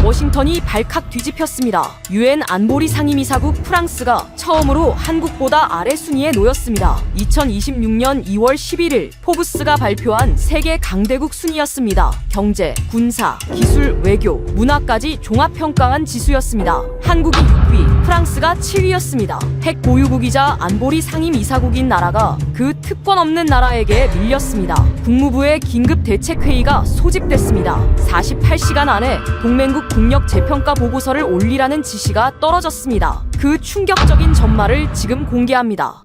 워싱턴이 발칵 뒤집혔습니다. 유엔 안보리 상임이사국 프랑스가 처음으로 한국보다 아래 순위에 놓였습니다. 2026년 2월 11일 포브스가 발표한 세계 강대국 순위였습니다. 경제, 군사, 기술, 외교, 문화까지 종합평가한 지수였습니다. 한국이 6위, 프랑스가 7위였습니다. 핵 보유국이자 안보리 상임이사국인 나라가 그 특권 없는 나라에게 밀렸습니다. 국무부의 긴급 대책회의가 소집됐습니다. 48시간 안에 동맹국 국력 재평가 보고서를 올리라는 지시가 떨어졌습니다. 그 충격적인 전말을 지금 공개합니다.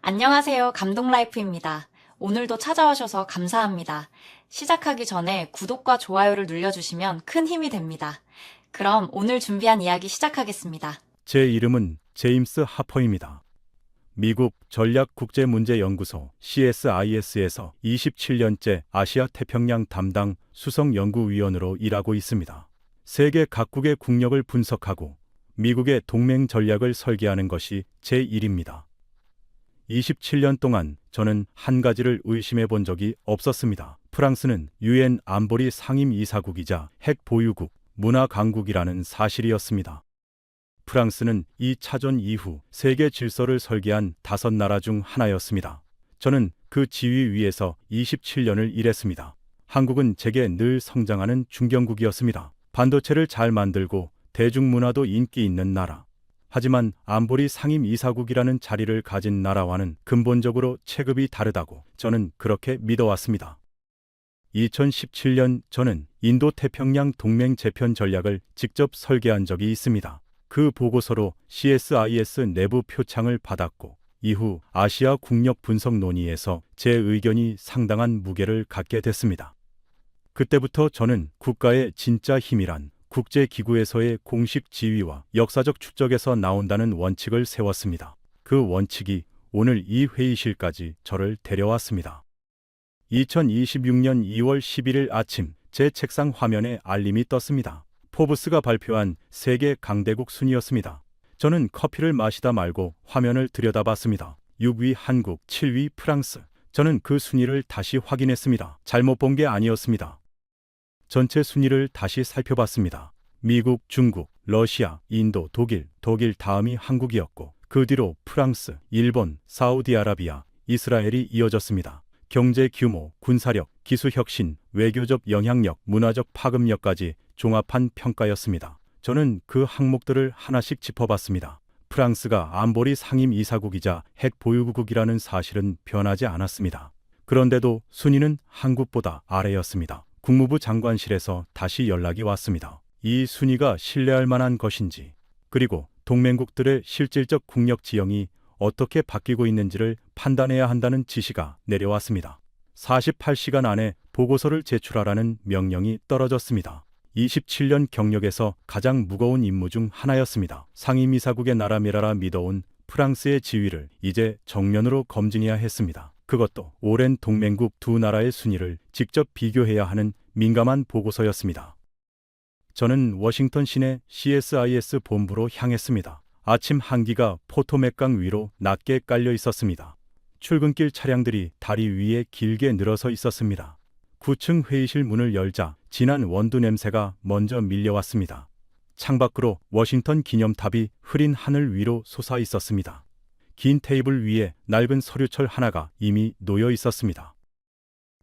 안녕하세요. 감동라이프입니다. 오늘도 찾아오셔서 감사합니다. 시작하기 전에 구독과 좋아요를 눌러주시면 큰 힘이 됩니다. 그럼 오늘 준비한 이야기 시작하겠습니다. 제 이름은 제임스 하퍼입니다. 미국 전략국제문제연구소 CSIS에서 27년째 아시아 태평양 담당 수석연구위원으로 일하고 있습니다. 세계 각국의 국력을 분석하고 미국의 동맹 전략을 설계하는 것이 제 일입니다. 27년 동안 저는 한 가지를 의심해 본 적이 없었습니다. 프랑스는 유엔 안보리 상임이사국이자 핵 보유국, 문화 강국이라는 사실이었습니다. 프랑스는 2차전 이후 세계 질서를 설계한 5나라 중 하나였습니다. 저는 그 지위 위에서 27년을 일했습니다. 한국은 제게 늘 성장하는 중견국이었습니다. 반도체를 잘 만들고 대중문화도 인기 있는 나라. 하지만 안보리 상임이사국이라는 자리를 가진 나라와는 근본적으로 체급이 다르다고 저는 그렇게 믿어왔습니다. 2017년 저는 인도태평양 동맹 재편 전략을 직접 설계한 적이 있습니다. 그 보고서로 CSIS 내부 표창을 받았고 이후 아시아 국력 분석 논의에서 제 의견이 상당한 무게를 갖게 됐습니다. 그때부터 저는 국가의 진짜 힘이란 국제기구에서의 공식 지위와 역사적 축적에서 나온다는 원칙을 세웠습니다. 그 원칙이 오늘 이 회의실까지 저를 데려왔습니다. 2026년 2월 11일 아침 제 책상 화면에 알림이 떴습니다. 포브스가 발표한 세계 강대국 순위였습니다. 저는 커피를 마시다 말고 화면을 들여다봤습니다. 6위 한국, 7위 프랑스. 저는 그 순위를 다시 확인했습니다. 잘못 본 게 아니었습니다. 전체 순위를 다시 살펴봤습니다. 미국, 중국, 러시아, 인도, 독일 다음이 한국이었고 그 뒤로 프랑스, 일본, 사우디아라비아, 이스라엘이 이어졌습니다. 경제 규모, 군사력, 기술혁신, 외교적 영향력, 문화적 파급력까지 종합한 평가였습니다. 저는 그 항목들을 하나씩 짚어봤습니다. 프랑스가 안보리 상임이사국이자 핵 보유국이라는 사실은 변하지 않았습니다. 그런데도 순위는 한국보다 아래였습니다. 국무부 장관실에서 다시 연락이 왔습니다. 이 순위가 신뢰할 만한 것인지, 그리고 동맹국들의 실질적 국력 지형이 어떻게 바뀌고 있는지를 판단해야 한다는 지시가 내려왔습니다. 48시간 안에 보고서를 제출하라는 명령이 떨어졌습니다. 27년 경력에서 가장 무거운 임무 중 하나였습니다. 상임이사국의 나라미라라 믿어온 프랑스의 지위를 이제 정면으로 검증해야 했습니다. 그것도 오랜 동맹국 두 나라의 순위를 직접 비교해야 하는 민감한 보고서였습니다. 저는 워싱턴 시내 CSIS 본부로 향했습니다. 아침 한기가 포토맥강 위로 낮게 깔려 있었습니다. 출근길 차량들이 다리 위에 길게 늘어서 있었습니다. 9층 회의실 문을 열자 진한 원두 냄새가 먼저 밀려왔습니다. 창밖으로 워싱턴 기념탑이 흐린 하늘 위로 솟아 있었습니다. 긴 테이블 위에 낡은 서류철 하나가 이미 놓여 있었습니다.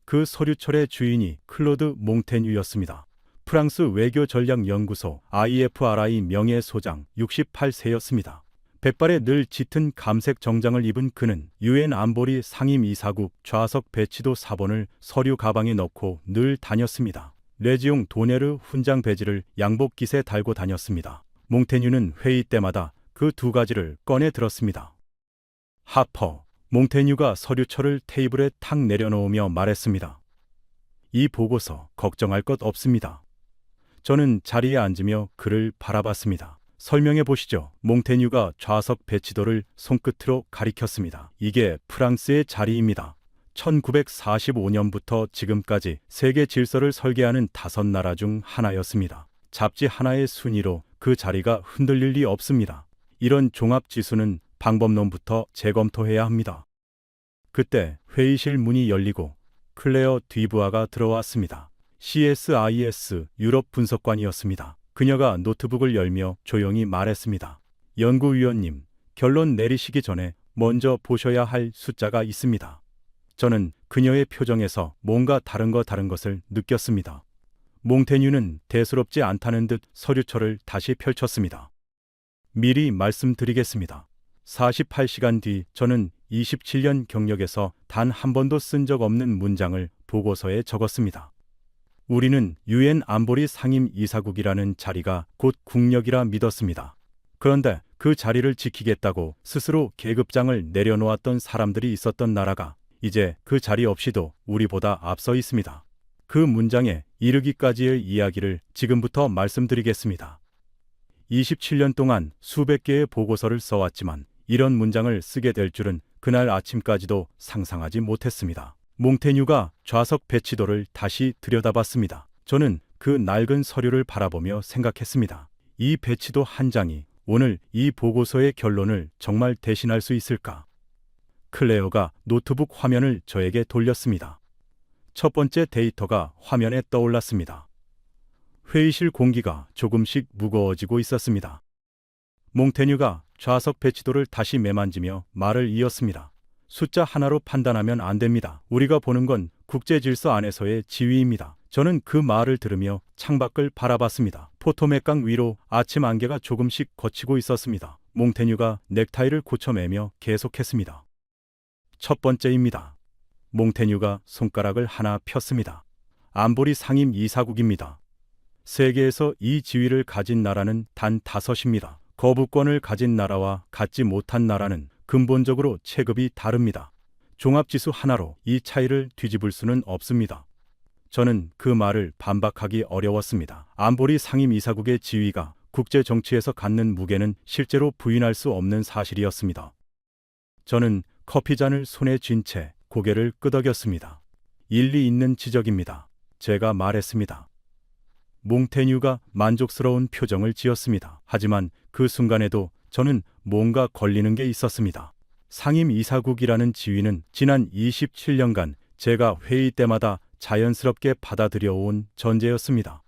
그 서류철의 주인이 클로드 몽테뉴였습니다. 프랑스 외교전략연구소 IFRI 명예소장 68세였습니다. 백발에 늘 짙은 감색 정장을 입은 그는 유엔 안보리 상임이사국 좌석 배치도 사본을 서류 가방에 넣고 늘 다녔습니다. 레지용 도네르 훈장 배지를 양복 깃에 달고 다녔습니다. 몽테뉴는 회의 때마다 그 두 가지를 꺼내 들었습니다. 하퍼, 몽테뉴가 서류철을 테이블에 탁 내려놓으며 말했습니다. 이 보고서 걱정할 것 없습니다. 저는 자리에 앉으며 그를 바라봤습니다. 설명해 보시죠. 몽테뉴가 좌석 배치도를 손끝으로 가리켰습니다. 이게 프랑스의 자리입니다. 1945년부터 지금까지 세계 질서를 설계하는 5나라 중 하나였습니다. 잡지 하나의 순위로 그 자리가 흔들릴 리 없습니다. 이런 종합지수는 방법론부터 재검토해야 합니다. 그때 회의실 문이 열리고 클레어 뒤브아가 들어왔습니다. CSIS 유럽 분석관이었습니다. 그녀가 노트북을 열며 조용히 말했습니다. 연구위원님, 결론 내리시기 전에 먼저 보셔야 할 숫자가 있습니다. 저는 그녀의 표정에서 뭔가 다른 것을 느꼈습니다. 몽테뉴는 대수롭지 않다는 듯 서류철을 다시 펼쳤습니다. 미리 말씀드리겠습니다. 48시간 뒤 저는 27년 경력에서 단 한 번도 쓴 적 없는 문장을 보고서에 적었습니다. 우리는 유엔 안보리 상임이사국이라는 자리가 곧 국력이라 믿었습니다. 그런데 그 자리를 지키겠다고 스스로 계급장을 내려놓았던 사람들이 있었던 나라가 이제 그 자리 없이도 우리보다 앞서 있습니다. 그 문장에 이르기까지의 이야기를 지금부터 말씀드리겠습니다. 27년 동안 수백 개의 보고서를 써왔지만 이런 문장을 쓰게 될 줄은 그날 아침까지도 상상하지 못했습니다. 몽테뉴가 좌석 배치도를 다시 들여다봤습니다. 저는 그 낡은 서류를 바라보며 생각했습니다. 이 배치도 한 장이 오늘 이 보고서의 결론을 정말 대신할 수 있을까? 클레어가 노트북 화면을 저에게 돌렸습니다. 첫 번째 데이터가 화면에 떠올랐습니다. 회의실 공기가 조금씩 무거워지고 있었습니다. 몽테뉴가 좌석 배치도를 다시 매만지며 말을 이었습니다. 숫자 하나로 판단하면 안 됩니다. 우리가 보는 건 국제 질서 안에서의 지위입니다. 저는 그 말을 들으며 창밖을 바라봤습니다. 포토맥강 위로 아침 안개가 조금씩 걷히고 있었습니다. 몽테뉴가 넥타이를 고쳐매며 계속했습니다. 첫 번째입니다. 몽테뉴가 손가락을 하나 폈습니다. 안보리 상임이사국입니다. 세계에서 이 지위를 가진 나라는 단 5입니다. 거부권을 가진 나라와 갖지 못한 나라는 근본적으로 체급이 다릅니다. 종합지수 하나로 이 차이를 뒤집을 수는 없습니다. 저는 그 말을 반박하기 어려웠습니다. 안보리 상임이사국의 지위가 국제 정치에서 갖는 무게는 실제로 부인할 수 없는 사실이었습니다. 저는 커피잔을 손에 쥔 채 고개를 끄덕였습니다. 일리 있는 지적입니다. 제가 말했습니다. 몽테뉴가 만족스러운 표정을 지었습니다. 하지만 그 순간에도 저는 뭔가 걸리는 게 있었습니다. 상임이사국이라는 지위는 지난 27년간 제가 회의 때마다 자연스럽게 받아들여온 전제였습니다.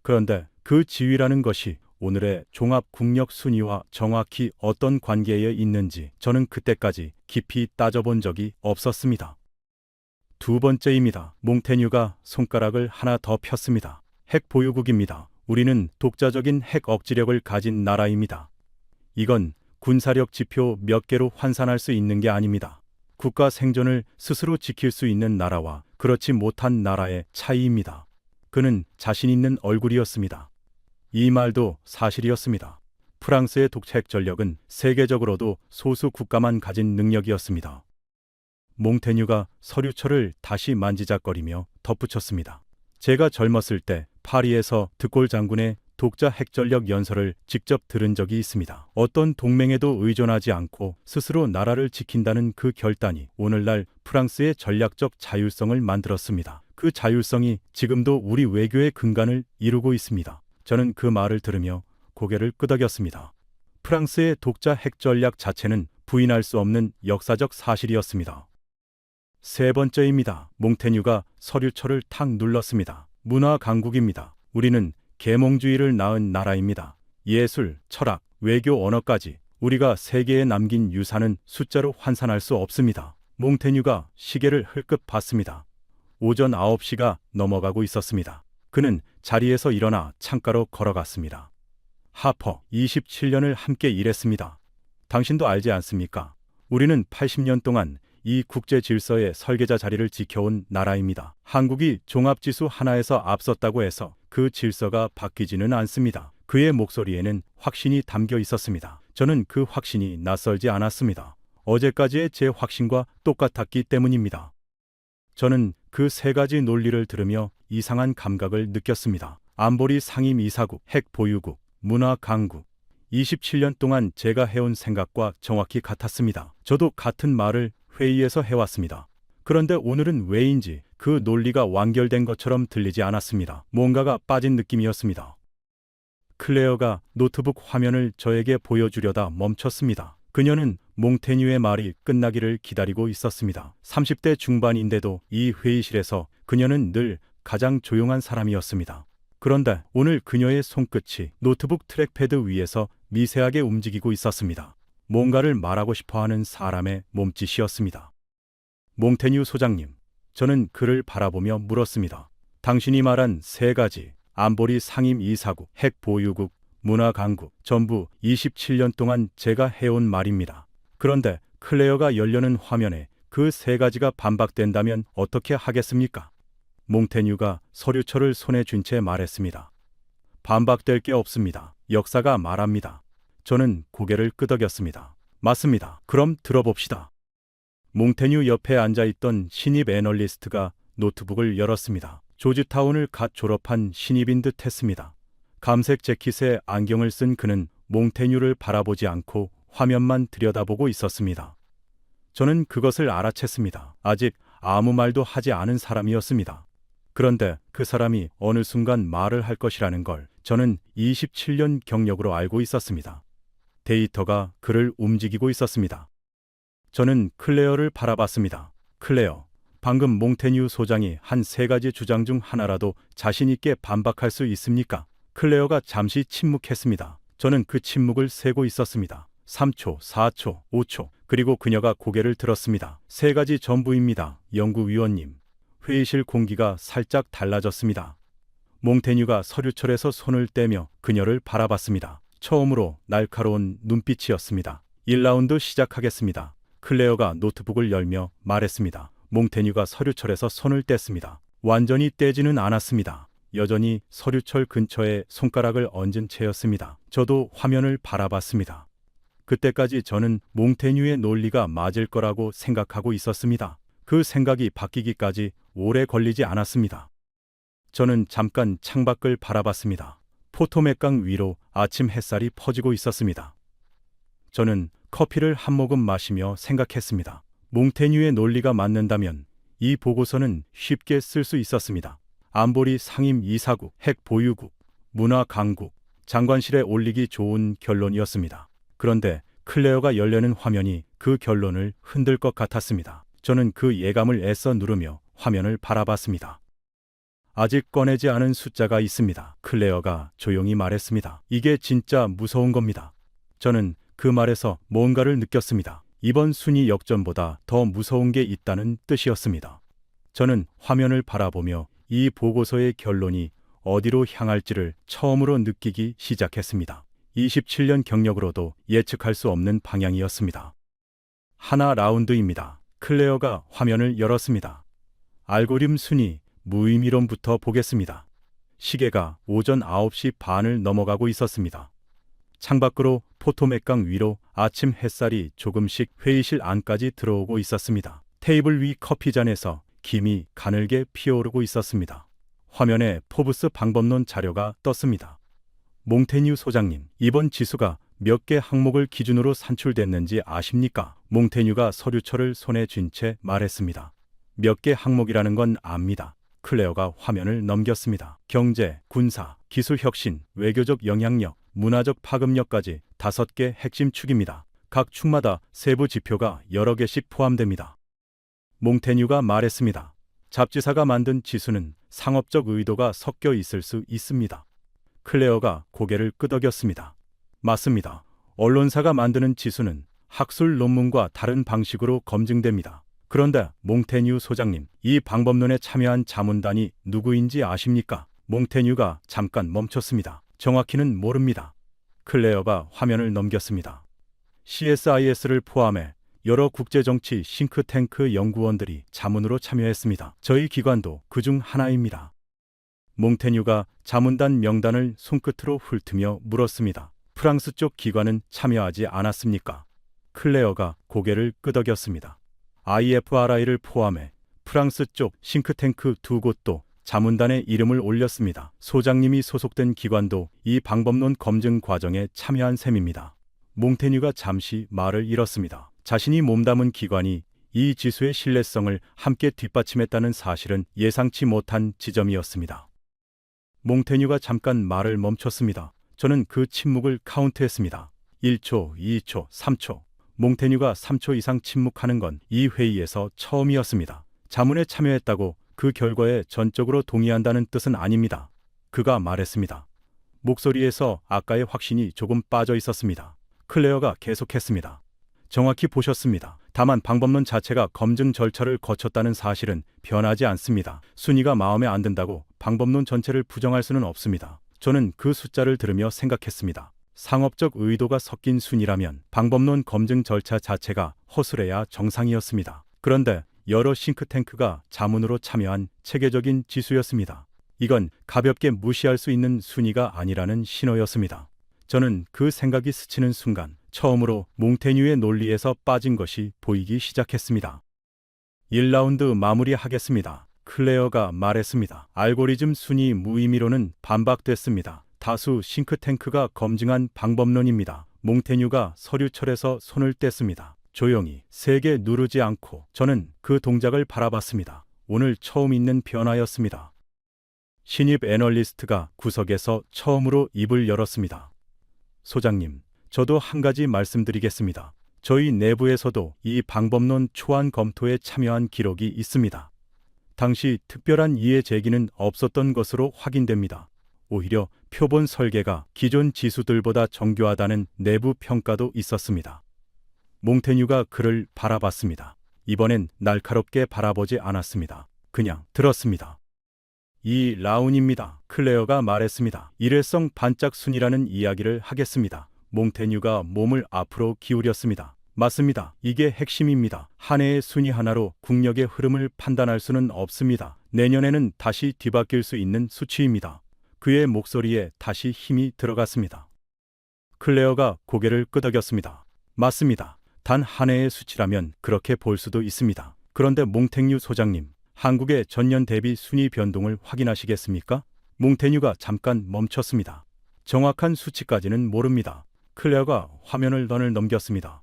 그런데 그 지위라는 것이 오늘의 종합 국력 순위와 정확히 어떤 관계에 있는지 저는 그때까지 깊이 따져본 적이 없었습니다. 두 번째입니다. 몽테뉴가 손가락을 하나 더 폈습니다. 핵 보유국입니다. 우리는 독자적인 핵 억지력을 가진 나라입니다. 이건 군사력 지표 몇 개로 환산할 수 있는 게 아닙니다. 국가 생존을 스스로 지킬 수 있는 나라와 그렇지 못한 나라의 차이입니다. 그는 자신 있는 얼굴이었습니다. 이 말도 사실이었습니다. 프랑스의 독핵 전력은 세계적으로도 소수 국가만 가진 능력이었습니다. 몽테뉴가 서류철을 다시 만지작거리며 덧붙였습니다. 제가 젊었을 때 파리에서 드골 장군의 독자 핵전력 연설을 직접 들은 적이 있습니다. 어떤 동맹에도 의존하지 않고 스스로 나라를 지킨다는 그 결단이 오늘날 프랑스의 전략적 자율성을 만들었습니다. 그 자율성이 지금도 우리 외교의 근간을 이루고 있습니다. 저는 그 말을 들으며 고개를 끄덕였습니다. 프랑스의 독자 핵전략 자체는 부인할 수 없는 역사적 사실이었습니다. 세 번째입니다. 몽테뉴가 서류철을 탁 눌렀습니다. 문화 강국입니다. 우리는 계몽주의를 낳은 나라입니다. 예술, 철학, 외교 언어까지 우리가 세계에 남긴 유산은 숫자로 환산할 수 없습니다. 몽테뉴가 시계를 흘끗 봤습니다. 오전 9시가 넘어가고 있었습니다. 그는 자리에서 일어나 창가로 걸어갔습니다. 하퍼, 27년을 함께 일했습니다. 당신도 알지 않습니까? 우리는 80년 동안 이 국제 질서의 설계자 자리를 지켜온 나라입니다. 한국이 종합지수 하나에서 앞섰다고 해서 그 질서가 바뀌지는 않습니다. 그의 목소리에는 확신이 담겨 있었습니다. 저는 그 확신이 낯설지 않았습니다. 어제까지의 제 확신과 똑같았기 때문입니다. 저는 그 세 가지 논리를 들으며 이상한 감각을 느꼈습니다. 안보리 상임이사국, 핵 보유국, 문화 강국. 27년 동안 제가 해온 생각과 정확히 같았습니다. 저도 같은 말을 회의에서 해왔습니다. 그런데 오늘은 왜인지 그 논리가 완결된 것처럼 들리지 않았습니다. 뭔가가 빠진 느낌이었습니다. 클레어가 노트북 화면을 저에게 보여주려다 멈췄습니다. 그녀는 몽테뉴의 말이 끝나기를 기다리고 있었습니다. 30대 중반인데도 이 회의실에서 그녀는 늘 가장 조용한 사람이었습니다. 그런데 오늘 그녀의 손끝이 노트북 트랙패드 위에서 미세하게 움직이고 있었습니다. 뭔가를 말하고 싶어하는 사람의 몸짓이었습니다. 몽테뉴 소장님, 저는 그를 바라보며 물었습니다. 당신이 말한 세 가지, 안보리 상임 이사국, 핵 보유국, 문화 강국, 전부 27년 동안 제가 해온 말입니다. 그런데 클레어가 열려는 화면에 그 세 가지가 반박된다면 어떻게 하겠습니까? 몽테뉴가 서류철을 손에 쥔 채 말했습니다. 반박될 게 없습니다. 역사가 말합니다. 저는 고개를 끄덕였습니다. 맞습니다. 그럼 들어봅시다. 몽테뉴 옆에 앉아있던 신입 애널리스트가 노트북을 열었습니다. 조지타운을 갓 졸업한 신입인 듯 했습니다. 감색 재킷에 안경을 쓴 그는 몽테뉴를 바라보지 않고 화면만 들여다보고 있었습니다. 저는 그것을 알아챘습니다. 아직 아무 말도 하지 않은 사람이었습니다. 그런데 그 사람이 어느 순간 말을 할 것이라는 걸 저는 27년 경력으로 알고 있었습니다. 데이터가 그를 움직이고 있었습니다. 저는 클레어를 바라봤습니다. 클레어, 방금 몽테뉴 소장이 한 세 가지 주장 중 하나라도 자신 있게 반박할 수 있습니까? 클레어가 잠시 침묵했습니다. 저는 그 침묵을 세고 있었습니다. 3초, 4초, 5초, 그리고 그녀가 고개를 들었습니다. 세 가지 전부입니다. 연구위원님. 회의실 공기가 살짝 달라졌습니다. 몽테뉴가 서류철에서 손을 떼며 그녀를 바라봤습니다. 처음으로 날카로운 눈빛이었습니다. 1라운드 시작하겠습니다. 클레어가 노트북을 열며 말했습니다. 몽테뉴가 서류철에서 손을 뗐습니다. 완전히 떼지는 않았습니다. 여전히 서류철 근처에 손가락을 얹은 채였습니다. 저도 화면을 바라봤습니다. 그때까지 저는 몽테뉴의 논리가 맞을 거라고 생각하고 있었습니다. 그 생각이 바뀌기까지 오래 걸리지 않았습니다. 저는 잠깐 창밖을 바라봤습니다. 포토맥강 위로 아침 햇살이 퍼지고 있었습니다. 저는 커피를 한 모금 마시며 생각했습니다. 몽테뉴의 논리가 맞는다면 이 보고서는 쉽게 쓸 수 있었습니다. 안보리 상임 이사국, 핵 보유국, 문화 강국, 장관실에 올리기 좋은 결론이었습니다. 그런데 클레어가 열려는 화면이 그 결론을 흔들 것 같았습니다. 저는 그 예감을 애써 누르며 화면을 바라봤습니다. 아직 꺼내지 않은 숫자가 있습니다. 클레어가 조용히 말했습니다. 이게 진짜 무서운 겁니다. 저는 그 말에서 뭔가를 느꼈습니다. 이번 순위 역전보다 더 무서운 게 있다는 뜻이었습니다. 저는 화면을 바라보며 이 보고서의 결론이 어디로 향할지를 처음으로 느끼기 시작했습니다. 27년 경력으로도 예측할 수 없는 방향이었습니다. 하나 라운드입니다. 클레어가 화면을 열었습니다. 알고리즘 순위, 무의미론부터 보겠습니다. 시계가 오전 9시 반을 넘어가고 있었습니다. 창밖으로 포토맥강 위로 아침 햇살이 조금씩 회의실 안까지 들어오고 있었습니다. 테이블 위 커피잔에서 김이 가늘게 피어오르고 있었습니다. 화면에 포브스 방법론 자료가 떴습니다. 몽테뉴 소장님, 이번 지수가 몇 개 항목을 기준으로 산출됐는지 아십니까? 몽테뉴가 서류철을 손에 쥔 채 말했습니다. 몇 개 항목이라는 건 압니다. 클레어가 화면을 넘겼습니다. 경제, 군사, 기술 혁신, 외교적 영향력, 문화적 파급력까지 5개 핵심 축입니다. 각 축마다 세부 지표가 여러 개씩 포함됩니다. 몽테뉴가 말했습니다. 잡지사가 만든 지수는 상업적 의도가 섞여 있을 수 있습니다. 클레어가 고개를 끄덕였습니다. 맞습니다. 언론사가 만드는 지수는 학술 논문과 다른 방식으로 검증됩니다. 그런데 몽테뉴 소장님, 이 방법론에 참여한 자문단이 누구인지 아십니까? 몽테뉴가 잠깐 멈췄습니다. 정확히는 모릅니다. 클레어가 화면을 넘겼습니다. CSIS를 포함해 여러 국제정치 싱크탱크 연구원들이 자문으로 참여했습니다. 저희 기관도 그중 하나입니다. 몽테뉴가 자문단 명단을 손끝으로 훑으며 물었습니다. 프랑스 쪽 기관은 참여하지 않았습니까? 클레어가 고개를 끄덕였습니다. IFRI를 포함해 프랑스 쪽 싱크탱크 2곳도 자문단에 이름을 올렸습니다. 소장님이 소속된 기관도 이 방법론 검증 과정에 참여한 셈입니다. 몽테뉴가 잠시 말을 잃었습니다. 자신이 몸담은 기관이 이 지수의 신뢰성을 함께 뒷받침했다는 사실은 예상치 못한 지점이었습니다. 몽테뉴가 잠깐 말을 멈췄습니다. 저는 그 침묵을 카운트했습니다. 1초, 2초, 3초. 몽테뉴가 3초 이상 침묵하는 건 이 회의에서 처음이었습니다. 자문에 참여했다고 그 결과에 전적으로 동의한다는 뜻은 아닙니다. 그가 말했습니다. 목소리에서 아까의 확신이 조금 빠져 있었습니다. 클레어가 계속했습니다. 정확히 보셨습니다. 다만 방법론 자체가 검증 절차를 거쳤다는 사실은 변하지 않습니다. 순위가 마음에 안 든다고 방법론 전체를 부정할 수는 없습니다. 저는 그 숫자를 들으며 생각했습니다. 상업적 의도가 섞인 순위라면 방법론 검증 절차 자체가 허술해야 정상이었습니다. 그런데 여러 싱크탱크가 자문으로 참여한 체계적인 지수였습니다. 이건 가볍게 무시할 수 있는 순위가 아니라는 신호였습니다. 저는 그 생각이 스치는 순간 처음으로 몽테뉴의 논리에서 빠진 것이 보이기 시작했습니다. 1라운드 마무리하겠습니다. 클레어가 말했습니다. 알고리즘 순위 무의미로는 반박됐습니다. 다수 싱크탱크가 검증한 방법론입니다. 몽테뉴가 서류철에서 손을 뗐습니다. 조용히 세게 누르지 않고 저는 그 동작을 바라봤습니다. 오늘 처음 있는 변화였습니다. 신입 애널리스트가 구석에서 처음으로 입을 열었습니다. 소장님, 저도 한 가지 말씀드리겠습니다. 저희 내부에서도 이 방법론 초안 검토에 참여한 기록이 있습니다. 당시 특별한 이해 제기는 없었던 것으로 확인됩니다. 오히려 표본 설계가 기존 지수들보다 정교하다는 내부 평가도 있었습니다. 몽테뉴가 그를 바라봤습니다. 이번엔 날카롭게 바라보지 않았습니다. 그냥 들었습니다. 이 라운입니다. 클레어가 말했습니다. 일회성 반짝 순이라는 이야기를 하겠습니다. 몽테뉴가 몸을 앞으로 기울였습니다. 맞습니다. 이게 핵심입니다. 한 해의 순위 하나로 국력의 흐름을 판단할 수는 없습니다. 내년에는 다시 뒤바뀔 수 있는 수치입니다. 그의 목소리에 다시 힘이 들어갔습니다. 클레어가 고개를 끄덕였습니다. 맞습니다. 단 한 해의 수치라면 그렇게 볼 수도 있습니다. 그런데 몽테뉴 소장님, 한국의 전년 대비 순위 변동을 확인하시겠습니까? 몽테뉴가 잠깐 멈췄습니다. 정확한 수치까지는 모릅니다. 클레어가 화면을 넘겼습니다.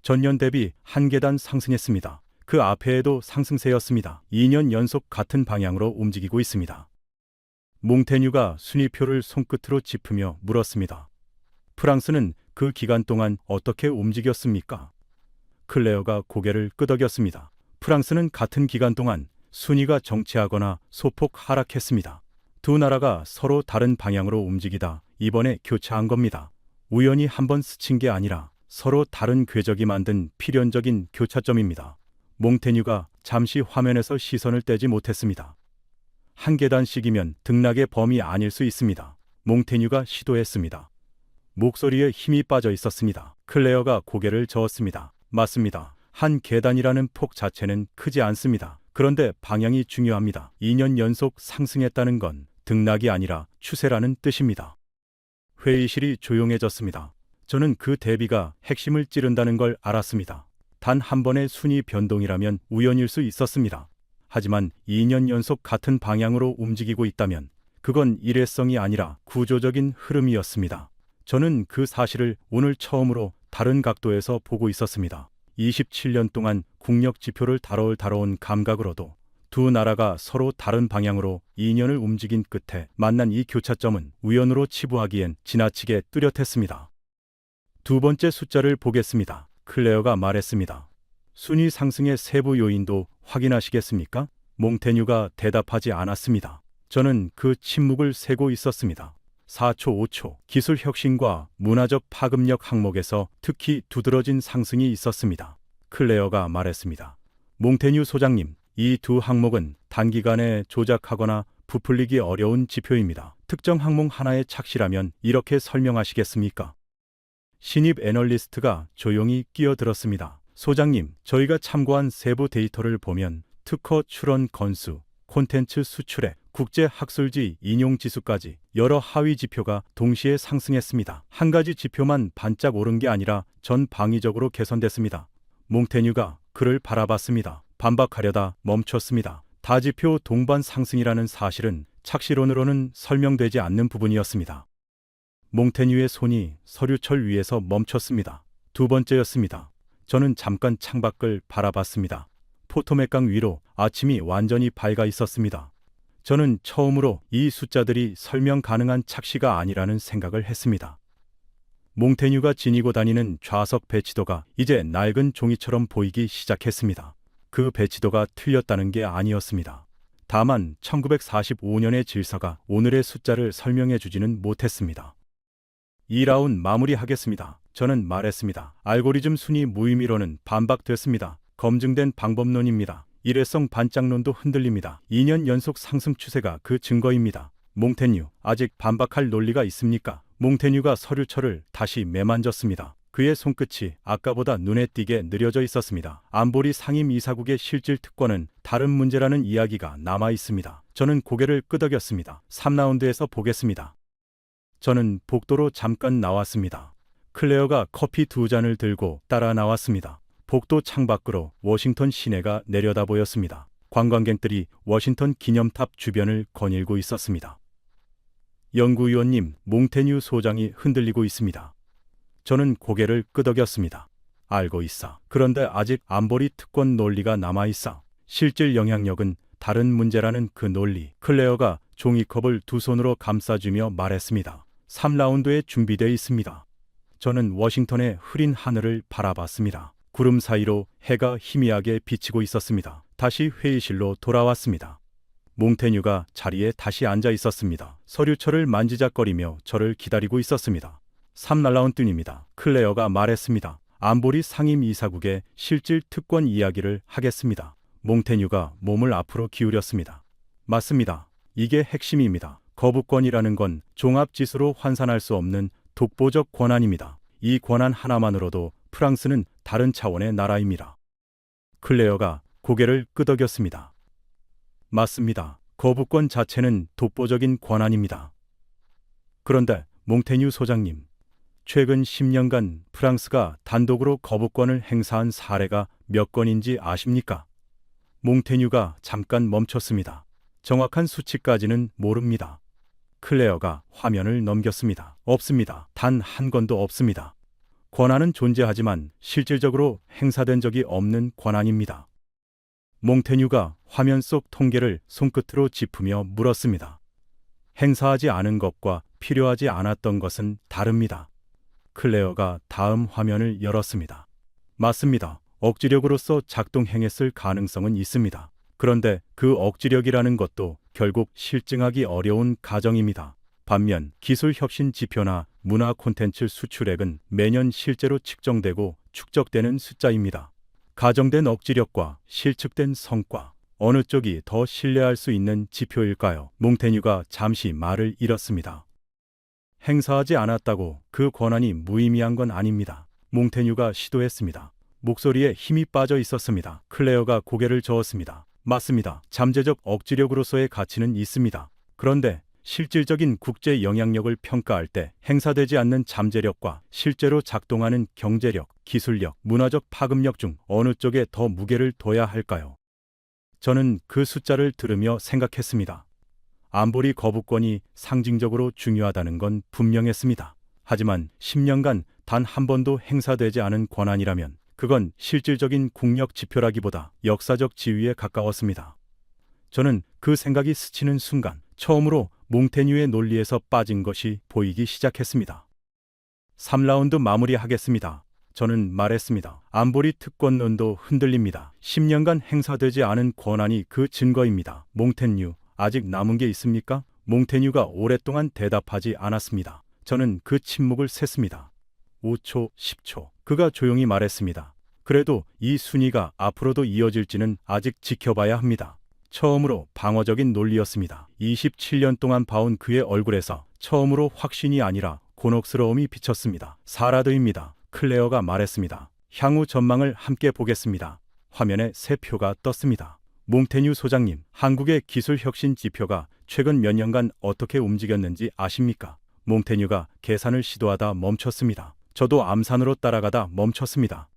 전년 대비 한 계단 상승했습니다. 그 앞에도 상승세였습니다. 2년 연속 같은 방향으로 움직이고 있습니다. 몽테뉴가 순위표를 손끝으로 짚으며 물었습니다. 프랑스는 그 기간 동안 어떻게 움직였습니까? 클레어가 고개를 끄덕였습니다. 프랑스는 같은 기간 동안 순위가 정체하거나 소폭 하락했습니다. 두 나라가 서로 다른 방향으로 움직이다 이번에 교차한 겁니다. 우연히 한번 스친 게 아니라 서로 다른 궤적이 만든 필연적인 교차점입니다. 몽테뉴가 잠시 화면에서 시선을 떼지 못했습니다. 한 계단씩이면 등락의 범위 아닐 수 있습니다. 몽테뉴가 시도했습니다. 목소리에 힘이 빠져 있었습니다. 클레어가 고개를 저었습니다. 맞습니다. 한 계단이라는 폭 자체는 크지 않습니다. 그런데 방향이 중요합니다. 2년 연속 상승했다는 건 등락이 아니라 추세라는 뜻입니다. 회의실이 조용해졌습니다. 저는 그 대비가 핵심을 찌른다는 걸 알았습니다. 단 한 번의 순위 변동이라면 우연일 수 있었습니다. 하지만 2년 연속 같은 방향으로 움직이고 있다면 그건 일회성이 아니라 구조적인 흐름이었습니다. 저는 그 사실을 오늘 처음으로 다른 각도에서 보고 있었습니다. 27년 동안 국력 지표를 다뤄온 감각으로도 두 나라가 서로 다른 방향으로 2년을 움직인 끝에 만난 이 교차점은 우연으로 치부하기엔 지나치게 뚜렷했습니다. 두 번째 숫자를 보겠습니다. 클레어가 말했습니다. 순위 상승의 세부 요인도 확인하시겠습니까? 몽테뉴가 대답하지 않았습니다. 저는 그 침묵을 세고 있었습니다. 4초, 5초. 기술 혁신과 문화적 파급력 항목에서 특히 두드러진 상승이 있었습니다. 클레어가 말했습니다. 몽테뉴 소장님, 이 두 항목은 단기간에 조작하거나 부풀리기 어려운 지표입니다. 특정 항목 하나에 착실하면 이렇게 설명하시겠습니까? 신입 애널리스트가 조용히 끼어들었습니다. 소장님, 저희가 참고한 세부 데이터를 보면 특허 출원 건수, 콘텐츠 수출액, 국제 학술지 인용 지수까지 여러 하위 지표가 동시에 상승했습니다. 한 가지 지표만 반짝 오른 게 아니라 전 방위적으로 개선됐습니다. 몽테뉴가 그를 바라봤습니다. 반박하려다 멈췄습니다. 다지표 동반 상승이라는 사실은 착시론으로는 설명되지 않는 부분이었습니다. 몽테뉴의 손이 서류철 위에서 멈췄습니다. 두 번째였습니다. 저는 잠깐 창밖을 바라봤습니다. 포토맥강 위로 아침이 완전히 밝아 있었습니다. 저는 처음으로 이 숫자들이 설명 가능한 착시가 아니라는 생각을 했습니다. 몽테뉴가 지니고 다니는 좌석 배치도가 이제 낡은 종이처럼 보이기 시작했습니다. 그 배치도가 틀렸다는 게 아니었습니다. 다만 1945년의 질서가 오늘의 숫자를 설명해 주지는 못했습니다. 2라운드 마무리하겠습니다. 저는 말했습니다. 알고리즘 순위 무의미론은 반박됐습니다. 검증된 방법론입니다. 일회성 반짝론도 흔들립니다. 2년 연속 상승 추세가 그 증거입니다. 몽테뉴, 아직 반박할 논리가 있습니까? 몽테뉴가 서류철을 다시 매만졌습니다. 그의 손끝이 아까보다 눈에 띄게 느려져 있었습니다. 안보리 상임이사국의 실질 특권은 다른 문제라는 이야기가 남아 있습니다. 저는 고개를 끄덕였습니다. 3라운드에서 보겠습니다. 저는 복도로 잠깐 나왔습니다. 클레어가 커피 2잔을 들고 따라 나왔습니다. 복도 창밖으로 워싱턴 시내가 내려다 보였습니다. 관광객들이 워싱턴 기념탑 주변을 거닐고 있었습니다. 연구위원님, 몽테뉴 소장이 흔들리고 있습니다. 저는 고개를 끄덕였습니다. 알고 있어. 그런데 아직 안보리 특권 논리가 남아있어. 실질 영향력은 다른 문제라는 그 논리. 클레어가 종이컵을 두 손으로 감싸주며 말했습니다. 3라운드에 준비되어 있습니다. 저는 워싱턴의 흐린 하늘을 바라봤습니다. 구름 사이로 해가 희미하게 비치고 있었습니다. 다시 회의실로 돌아왔습니다. 몽테뉴가 자리에 다시 앉아 있었습니다. 서류철을 만지작거리며 저를 기다리고 있었습니다. 3라운드입니다. 클레어가 말했습니다. 안보리 상임이사국의 실질 특권 이야기를 하겠습니다. 몽테뉴가 몸을 앞으로 기울였습니다. 맞습니다. 이게 핵심입니다. 거부권이라는 건 종합지수로 환산할 수 없는 독보적 권한입니다. 이 권한 하나만으로도 프랑스는 다른 차원의 나라입니다. 클레어가 고개를 끄덕였습니다. 맞습니다. 거부권 자체는 독보적인 권한입니다. 그런데 몽테뉴 소장님, 최근 10년간 프랑스가 단독으로 거부권을 행사한 사례가 몇 건인지 아십니까? 몽테뉴가 잠깐 멈췄습니다. 정확한 수치까지는 모릅니다. 클레어가 화면을 넘겼습니다. 없습니다. 단 한 건도 없습니다. 권한은 존재하지만 실질적으로 행사된 적이 없는 권한입니다. 몽테뉴가 화면 속 통계를 손끝으로 짚으며 물었습니다. 행사하지 않은 것과 필요하지 않았던 것은 다릅니다. 클레어가 다음 화면을 열었습니다. 맞습니다. 억지력으로서 작동행했을 가능성은 있습니다. 그런데 그 억지력이라는 것도 결국 실증하기 어려운 가정입니다. 반면 기술혁신 지표나 문화 콘텐츠 수출액은 매년 실제로 측정되고 축적되는 숫자입니다. 가정된 억지력과 실측된 성과, 어느 쪽이 더 신뢰할 수 있는 지표일까요? 몽테뉴가 잠시 말을 잃었습니다. 행사하지 않았다고 그 권한이 무의미한 건 아닙니다. 몽테뉴가 시도했습니다. 목소리에 힘이 빠져 있었습니다. 클레어가 고개를 저었습니다. 맞습니다. 잠재적 억지력으로서의 가치는 있습니다. 그런데 실질적인 국제 영향력을 평가할 때 행사되지 않는 잠재력과 실제로 작동하는 경제력, 기술력, 문화적 파급력 중 어느 쪽에 더 무게를 둬야 할까요? 저는 그 숫자를 들으며 생각했습니다. 안보리 거부권이 상징적으로 중요하다는 건 분명했습니다. 하지만 10년간 단 한 번도 행사되지 않은 권한이라면 그건 실질적인 국력 지표라기보다 역사적 지위에 가까웠습니다. 저는 그 생각이 스치는 순간 처음으로 몽테뉴의 논리에서 빠진 것이 보이기 시작했습니다. 3라운드 마무리하겠습니다. 저는 말했습니다. 안보리 특권론도 흔들립니다. 10년간 행사되지 않은 권한이 그 증거입니다. 몽테뉴, 아직 남은 게 있습니까? 몽테뉴가 오랫동안 대답하지 않았습니다. 저는 그 침묵을 셌습니다. 5초, 10초. 그가 조용히 말했습니다. 그래도 이 순위가 앞으로도 이어질지는 아직 지켜봐야 합니다. 처음으로 방어적인 논리였습니다. 27년 동안 봐온 그의 얼굴에서 처음으로 확신이 아니라 곤혹스러움이 비쳤습니다. 사라드입니다. 클레어가 말했습니다. 향후 전망을 함께 보겠습니다. 화면에 새 표가 떴습니다. 몽테뉴 소장님, 한국의 기술혁신 지표가 최근 몇 년간 어떻게 움직였는지 아십니까? 몽테뉴가 계산을 시도하다 멈췄습니다. 저도 암산으로 따라가다 멈췄습니다.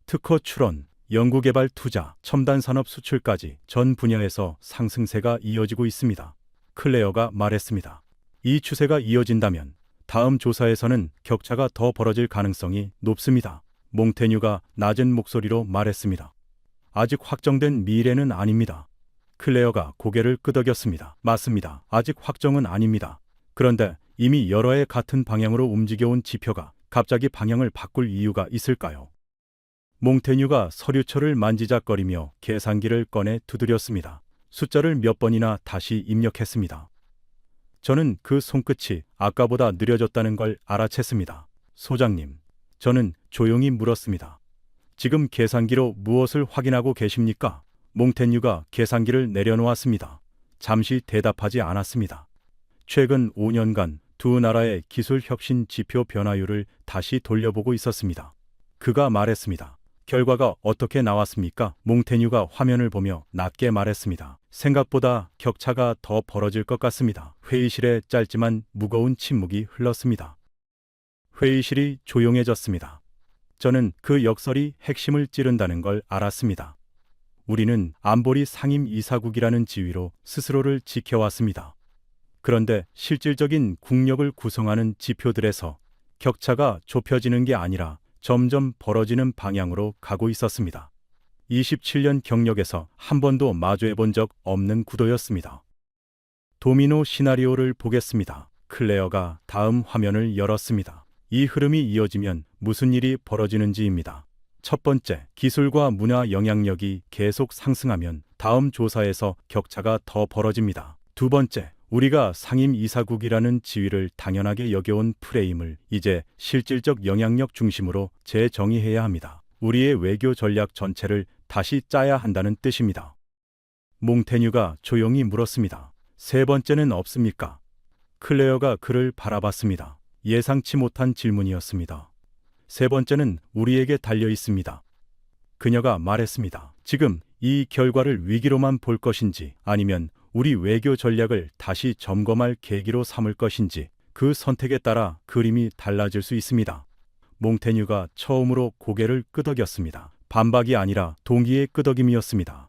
특허 출원, 연구개발 투자, 첨단 산업 수출까지 전 분야에서 상승세가 이어지고 있습니다. 클레어가 말했습니다. 이 추세가 이어진다면 다음 조사에서는 격차가 더 벌어질 가능성이 높습니다. 몽테뉴가 낮은 목소리로 말했습니다. 아직 확정된 미래는 아닙니다. 클레어가 고개를 끄덕였습니다. 맞습니다. 아직 확정은 아닙니다. 그런데 이미 여러 해 같은 방향으로 움직여온 지표가 갑자기 방향을 바꿀 이유가 있을까요? 몽테뉴가 서류철을 만지작거리며 계산기를 꺼내 두드렸습니다. 숫자를 몇 번이나 다시 입력했습니다. 저는 그 손끝이 아까보다 느려졌다는 걸 알아챘습니다. 소장님, 저는 조용히 물었습니다. 지금 계산기로 무엇을 확인하고 계십니까? 몽테뉴가 계산기를 내려놓았습니다. 잠시 대답하지 않았습니다. 최근 5년간 두 나라의 기술 혁신 지표 변화율을 다시 돌려보고 있었습니다. 그가 말했습니다. 결과가 어떻게 나왔습니까? 몽테뉴가 화면을 보며 낮게 말했습니다. 생각보다 격차가 더 벌어질 것 같습니다. 회의실에 짧지만 무거운 침묵이 흘렀습니다. 회의실이 조용해졌습니다. 저는 그 역설이 핵심을 찌른다는 걸 알았습니다. 우리는 안보리 상임 이사국이라는 지위로 스스로를 지켜왔습니다. 그런데 실질적인 국력을 구성하는 지표들에서 격차가 좁혀지는 게 아니라 점점 벌어지는 방향으로 가고 있었습니다. 27년 경력에서 한 번도 마주해 본 적 없는 구도였습니다. 도미노 시나리오를 보겠습니다. 클레어가 다음 화면을 열었습니다. 이 흐름이 이어지면 무슨 일이 벌어지는지입니다. 첫 번째, 기술과 문화 영향력이 계속 상승하면 다음 조사에서 격차가 더 벌어집니다. 두 번째, 우리가 상임 이사국이라는 지위를 당연하게 여겨온 프레임을 이제 실질적 영향력 중심으로 재정의해야 합니다. 우리의 외교 전략 전체를 다시 짜야 한다는 뜻입니다. 몽테뉴가 조용히 물었습니다. 세 번째는 없습니까? 클레어가 그를 바라봤습니다. 예상치 못한 질문이었습니다. 세 번째는 우리에게 달려 있습니다. 그녀가 말했습니다. 지금 이 결과를 위기로만 볼 것인지 아니면 우리 외교 전략을 다시 점검할 계기로 삼을 것인지 그 선택에 따라 그림이 달라질 수 있습니다. 몽테뉴가 처음으로 고개를 끄덕였습니다. 반박이 아니라 동기의 끄덕임이었습니다.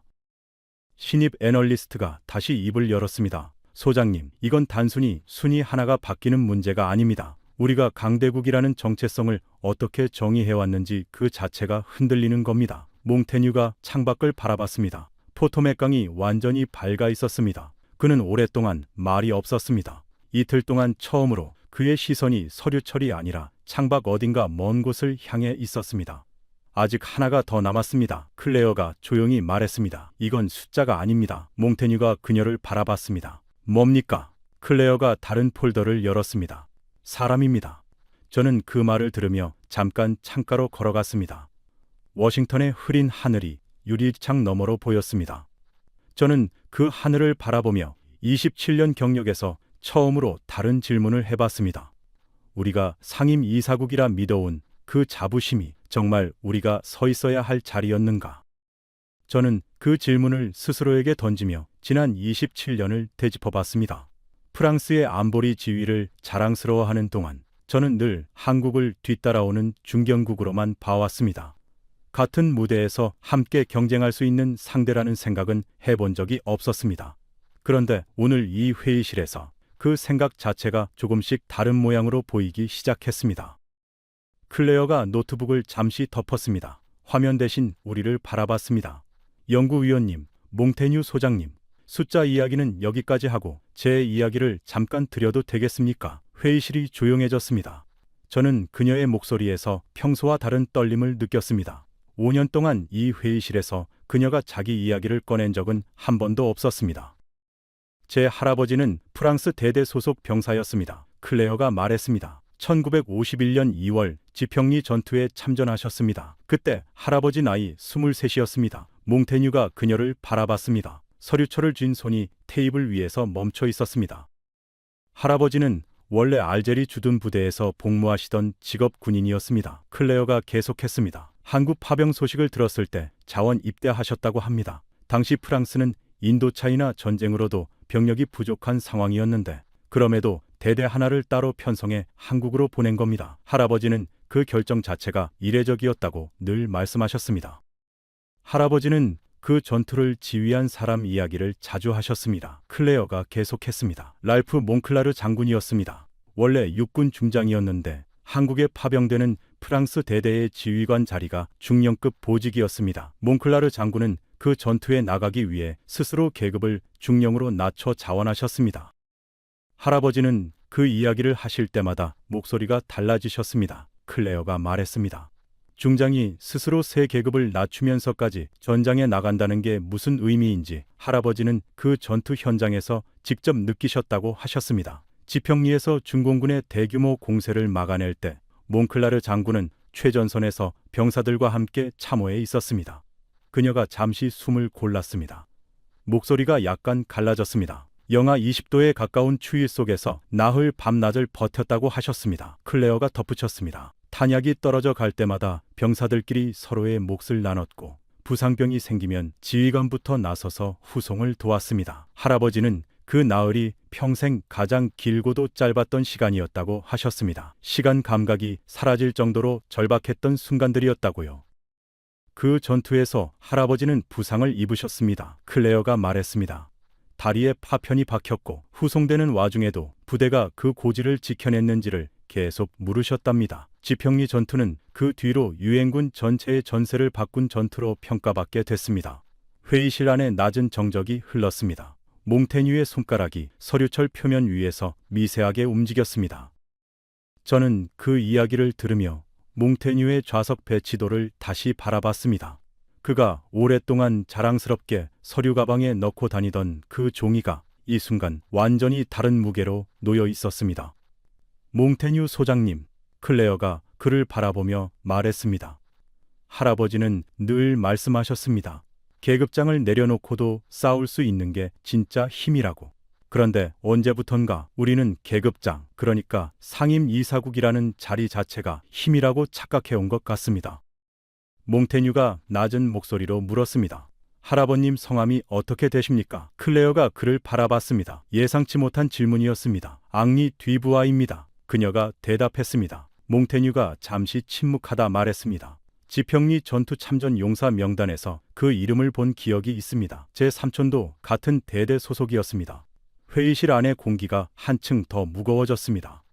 신입 애널리스트가 다시 입을 열었습니다. 소장님, 이건 단순히 순위 하나가 바뀌는 문제가 아닙니다. 우리가 강대국이라는 정체성을 어떻게 정의해왔는지 그 자체가 흔들리는 겁니다. 몽테뉴가 창밖을 바라봤습니다. 포토맥 강이 완전히 밝아 있었습니다. 그는 오랫동안 말이 없었습니다. 이틀 동안 처음으로 그의 시선이 서류철이 아니라 창밖 어딘가 먼 곳을 향해 있었습니다. 아직 하나가 더 남았습니다. 클레어가 조용히 말했습니다. 이건 숫자가 아닙니다. 몽테뉴가 그녀를 바라봤습니다. 뭡니까? 클레어가 다른 폴더를 열었습니다. 사람입니다. 저는 그 말을 들으며 잠깐 창가로 걸어갔습니다. 워싱턴의 흐린 하늘이 유리창 너머로 보였습니다. 저는 그 하늘을 바라보며 27년 경력에서 처음으로 다른 질문을 해봤습니다. 우리가 상임 이사국이라 믿어온 그 자부심이 정말 우리가 서 있어야 할 자리였는가? 저는 그 질문을 스스로에게 던지며 지난 27년을 되짚어봤습니다. 프랑스의 안보리 지위를 자랑스러워하는 동안 저는 늘 한국을 뒤따라오는 중견국으로만 봐왔습니다. 같은 무대에서 함께 경쟁할 수 있는 상대라는 생각은 해본 적이 없었습니다. 그런데 오늘 이 회의실에서 그 생각 자체가 조금씩 다른 모양으로 보이기 시작했습니다. 클레어가 노트북을 잠시 덮었습니다. 화면 대신 우리를 바라봤습니다. 연구위원님, 몽테뉴 소장님, 숫자 이야기는 여기까지 하고 제 이야기를 잠깐 드려도 되겠습니까? 회의실이 조용해졌습니다. 저는 그녀의 목소리에서 평소와 다른 떨림을 느꼈습니다. 5년 동안 이 회의실에서 그녀가 자기 이야기를 꺼낸 적은 한 번도 없었습니다. 제 할아버지는 프랑스 대대 소속 병사였습니다. 클레어가 말했습니다. 1951년 2월 지평리 전투에 참전하셨습니다. 그때 할아버지 나이 23이었습니다. 몽테뉴가 그녀를 바라봤습니다. 서류철을 쥔 손이 테이블 위에서 멈춰 있었습니다. 할아버지는 원래 알제리 주둔 부대에서 복무하시던 직업 군인이었습니다. 클레어가 계속했습니다. 한국 파병 소식을 들었을 때 자원 입대하셨다고 합니다. 당시 프랑스는 인도차이나 전쟁으로도 병력이 부족한 상황이었는데 그럼에도 대대 하나를 따로 편성해 한국으로 보낸 겁니다. 할아버지는 그 결정 자체가 이례적이었다고 늘 말씀하셨습니다. 할아버지는 그 전투를 지휘한 사람 이야기를 자주 하셨습니다. 클레어가 계속했습니다. 랄프 몽클라르 장군이었습니다. 원래 육군 중장이었는데 한국에 파병되는 프랑스 대대의 지휘관 자리가 중령급 보직이었습니다. 몽클라르 장군은 그 전투에 나가기 위해 스스로 계급을 중령으로 낮춰 자원하셨습니다. 할아버지는 그 이야기를 하실 때마다 목소리가 달라지셨습니다. 클레어가 말했습니다. 중장이 스스로 새 계급을 낮추면서까지 전장에 나간다는 게 무슨 의미인지 할아버지는 그 전투 현장에서 직접 느끼셨다고 하셨습니다. 지평리에서 중공군의 대규모 공세를 막아낼 때 몽클라르 장군은 최전선에서 병사들과 함께 참호에 있었습니다. 그녀가 잠시 숨을 골랐습니다. 목소리가 약간 갈라졌습니다. 영하 20도에 가까운 추위 속에서 나흘 밤낮을 버텼다고 하셨습니다. 클레어가 덧붙였습니다. 탄약이 떨어져 갈 때마다 병사들끼리 서로의 몫을 나눴고 부상병이 생기면 지휘관부터 나서서 후송을 도왔습니다. 할아버지는 그 나흘이 평생 가장 길고도 짧았던 시간이었다고 하셨습니다. 시간 감각이 사라질 정도로 절박했던 순간들이었다고요. 그 전투에서 할아버지는 부상을 입으셨습니다. 클레어가 말했습니다. 다리에 파편이 박혔고 후송되는 와중에도 부대가 그 고지를 지켜냈는지를 계속 물으셨답니다. 지평리 전투는 그 뒤로 유엔군 전체의 전세를 바꾼 전투로 평가받게 됐습니다. 회의실 안에 낮은 정적이 흘렀습니다. 몽테뉴의 손가락이 서류철 표면 위에서 미세하게 움직였습니다. 저는 그 이야기를 들으며 몽테뉴의 좌석 배치도를 다시 바라봤습니다. 그가 오랫동안 자랑스럽게 서류 가방에 넣고 다니던 그 종이가 이 순간 완전히 다른 무게로 놓여 있었습니다. 몽테뉴 소장님, 클레어가 그를 바라보며 말했습니다. 할아버지는 늘 말씀하셨습니다. 계급장을 내려놓고도 싸울 수 있는 게 진짜 힘이라고. 그런데 언제부턴가 우리는 계급장, 그러니까 상임 이사국이라는 자리 자체가 힘이라고 착각해온 것 같습니다. 몽테뉴가 낮은 목소리로 물었습니다. 할아버님 성함이 어떻게 되십니까? 클레어가 그를 바라봤습니다. 예상치 못한 질문이었습니다. 앙리 뒤부아입니다. 그녀가 대답했습니다. 몽테뉴가 잠시 침묵하다 말했습니다. 지평리 전투 참전 용사 명단에서 그 이름을 본 기억이 있습니다. 제 삼촌도 같은 대대 소속이었습니다. 회의실 안의 공기가 한층 더 무거워졌습니다.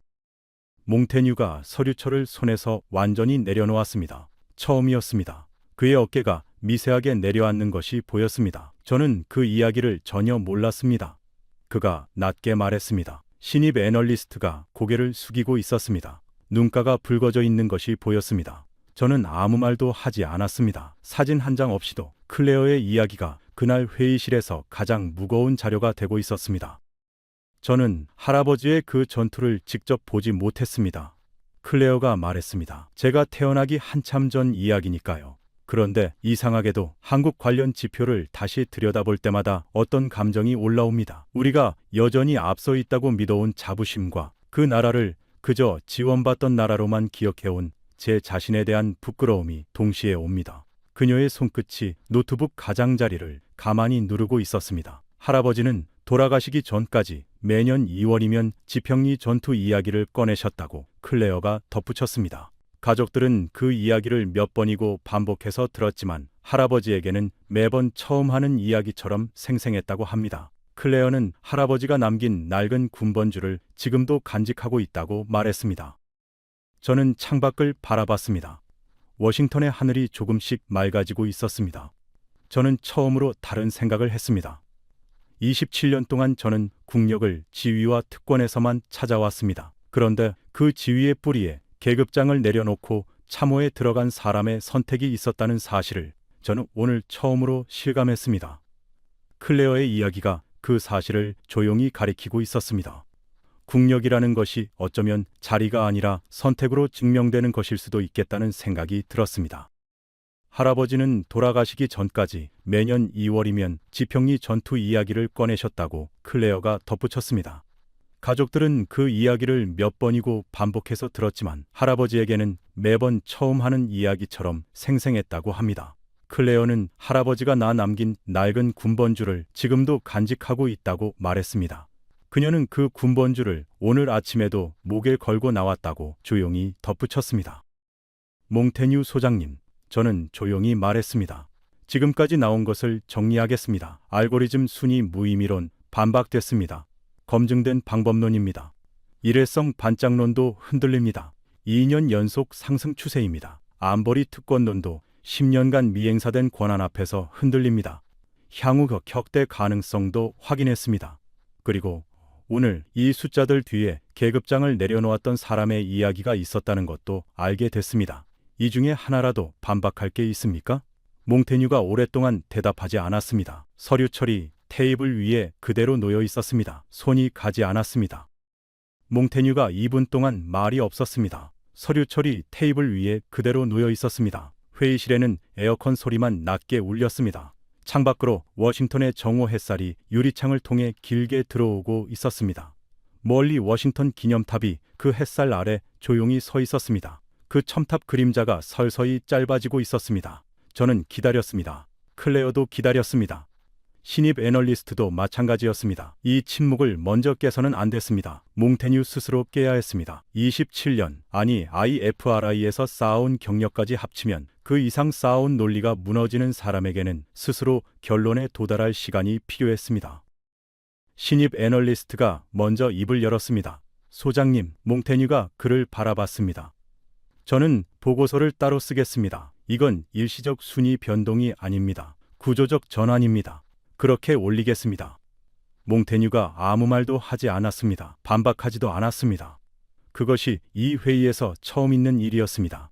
몽테뉴가 서류철을 손에서 완전히 내려놓았습니다. 처음이었습니다. 그의 어깨가 미세하게 내려앉는 것이 보였습니다. 저는 그 이야기를 전혀 몰랐습니다. 그가 낮게 말했습니다. 신입 애널리스트가 고개를 숙이고 있었습니다. 눈가가 붉어져 있는 것이 보였습니다. 저는 아무 말도 하지 않았습니다. 사진 한 장 없이도 클레어의 이야기가 그날 회의실에서 가장 무거운 자료가 되고 있었습니다. 저는 할아버지의 그 전투를 직접 보지 못했습니다. 클레어가 말했습니다. 제가 태어나기 한참 전 이야기니까요. 그런데 이상하게도 한국 관련 지표를 다시 들여다볼 때마다 어떤 감정이 올라옵니다. 우리가 여전히 앞서 있다고 믿어온 자부심과 그 나라를 그저 지원받던 나라로만 기억해온 제 자신에 대한 부끄러움이 동시에 옵니다. 그녀의 손끝이 노트북 가장자리를 가만히 누르고 있었습니다. 할아버지는 돌아가시기 전까지 매년 2월이면 지평리 전투 이야기를 꺼내셨다고 클레어가 덧붙였습니다. 가족들은 그 이야기를 몇 번이고 반복해서 들었지만 할아버지에게는 매번 처음 하는 이야기처럼 생생했다고 합니다. 클레어는 할아버지가 남긴 낡은 군번줄을 지금도 간직하고 있다고 말했습니다. 저는 창밖을 바라봤습니다. 워싱턴의 하늘이 조금씩 맑아지고 있었습니다. 저는 처음으로 다른 생각을 했습니다. 27년 동안 저는 국력을 지위와 특권에서만 찾아왔습니다. 그런데 그 지위의 뿌리에 계급장을 내려놓고 참호에 들어간 사람의 선택이 있었다는 사실을 저는 오늘 처음으로 실감했습니다. 클레어의 이야기가 그 사실을 조용히 가리키고 있었습니다. 국력이라는 것이 어쩌면 자리가 아니라 선택으로 증명되는 것일 수도 있겠다는 생각이 들었습니다. 할아버지는 돌아가시기 전까지 매년 2월이면 지평리 전투 이야기를 꺼내셨다고 클레어가 덧붙였습니다. 가족들은 그 이야기를 몇 번이고 반복해서 들었지만 할아버지에게는 매번 처음 하는 이야기처럼 생생했다고 합니다. 클레어는 할아버지가 남긴 낡은 군번줄을 지금도 간직하고 있다고 말했습니다. 그녀는 그 군번줄을 오늘 아침에도 목에 걸고 나왔다고 조용히 덧붙였습니다. 몽테뉴 소장님, 저는 조용히 말했습니다. 지금까지 나온 것을 정리하겠습니다. 알고리즘 순위 무의미론 반박됐습니다. 검증된 방법론입니다. 일회성 반짝론도 흔들립니다. 2년 연속 상승 추세입니다. 안보리 특권론도 10년간 미행사된 권한 앞에서 흔들립니다. 향후 격대 가능성도 확인했습니다. 그리고 오늘 이 숫자들 뒤에 계급장을 내려놓았던 사람의 이야기가 있었다는 것도 알게 됐습니다. 이 중에 하나라도 반박할 게 있습니까? 몽테뉴가 오랫동안 대답하지 않았습니다. 서류철이 테이블 위에 그대로 놓여 있었습니다. 손이 가지 않았습니다. 몽테뉴가 2분 동안 말이 없었습니다. 서류철이 테이블 위에 그대로 놓여 있었습니다. 회의실에는 에어컨 소리만 낮게 울렸습니다. 창밖으로 워싱턴의 정오 햇살이 유리창을 통해 길게 들어오고 있었습니다. 멀리 워싱턴 기념탑이 그 햇살 아래 조용히 서 있었습니다. 그 첨탑 그림자가 서서히 짧아지고 있었습니다. 저는 기다렸습니다. 클레어도 기다렸습니다. 신입 애널리스트도 마찬가지였습니다. 이 침묵을 먼저 깨서는 안 됐습니다. 몽테뉴 스스로 깨야 했습니다. 27년, 아니 IFRI에서 쌓아온 경력까지 합치면 그 이상 쌓아온 논리가 무너지는 사람에게는 스스로 결론에 도달할 시간이 필요했습니다. 신입 애널리스트가 먼저 입을 열었습니다. 소장님, 몽테뉴가 그를 바라봤습니다. 저는 보고서를 따로 쓰겠습니다. 이건 일시적 순위 변동이 아닙니다. 구조적 전환입니다. 그렇게 올리겠습니다. 몽테뉴가 아무 말도 하지 않았습니다. 반박하지도 않았습니다. 그것이 이 회의에서 처음 있는 일이었습니다.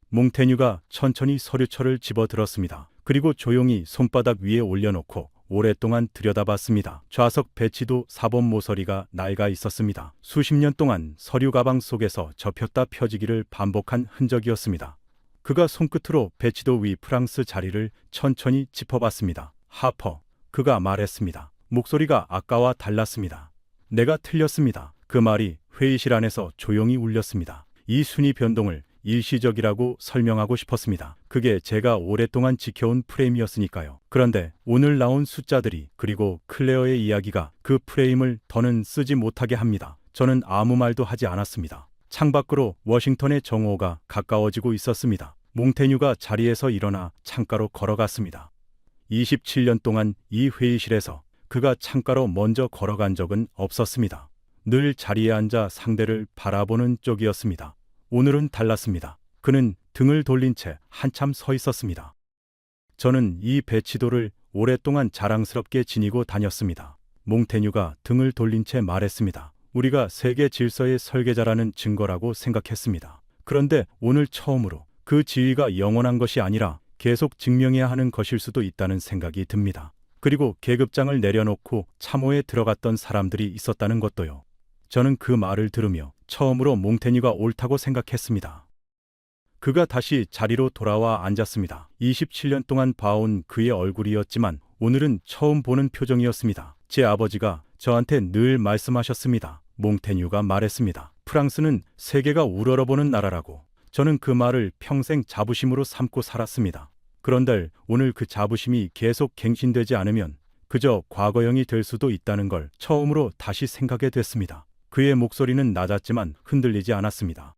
몽테뉴가 천천히 서류철을 집어들었습니다. 그리고 조용히 손바닥 위에 올려놓고 오랫동안 들여다봤습니다. 좌석 배치도 사본 모서리가 낡아 있었습니다. 수십 년 동안 서류 가방 속에서 접혔다 펴지기를 반복한 흔적이었습니다. 그가 손끝으로 배치도 위 프랑스 자리를 천천히 짚어봤습니다. 하퍼, 그가 말했습니다. 목소리가 아까와 달랐습니다. 내가 틀렸습니다. 그 말이 회의실 안에서 조용히 울렸습니다. 이 순위 변동을 일시적이라고 설명하고 싶었습니다. 그게 제가 오랫동안 지켜온 프레임이었으니까요. 그런데 오늘 나온 숫자들이 그리고 클레어의 이야기가 그 프레임을 더는 쓰지 못하게 합니다. 저는 아무 말도 하지 않았습니다. 창밖으로 워싱턴의 정오가 가까워지고 있었습니다. 몽테뉴가 자리에서 일어나 창가로 걸어갔습니다. 27년 동안 이 회의실에서 그가 창가로 먼저 걸어간 적은 없었습니다. 늘 자리에 앉아 상대를 바라보는 쪽이었습니다. 오늘은 달랐습니다. 그는 등을 돌린 채 한참 서 있었습니다. 저는 이 배치도를 오랫동안 자랑스럽게 지니고 다녔습니다. 몽테뉴가 등을 돌린 채 말했습니다. 우리가 세계 질서의 설계자라는 증거라고 생각했습니다. 그런데 오늘 처음으로 그 지위가 영원한 것이 아니라 계속 증명해야 하는 것일 수도 있다는 생각이 듭니다. 그리고 계급장을 내려놓고 참호에 들어갔던 사람들이 있었다는 것도요. 저는 그 말을 들으며 처음으로 몽테뉴가 옳다고 생각했습니다. 그가 다시 자리로 돌아와 앉았습니다. 27년 동안 봐온 그의 얼굴이었지만 오늘은 처음 보는 표정이었습니다. 제 아버지가 저한테 늘 말씀하셨습니다. 몽테뉴가 말했습니다. 프랑스는 세계가 우러러보는 나라라고. 저는 그 말을 평생 자부심으로 삼고 살았습니다. 그런데 오늘 그 자부심이 계속 갱신되지 않으면 그저 과거형이 될 수도 있다는 걸 처음으로 다시 생각하게 됐습니다. 그의 목소리는 낮았지만 흔들리지 않았습니다.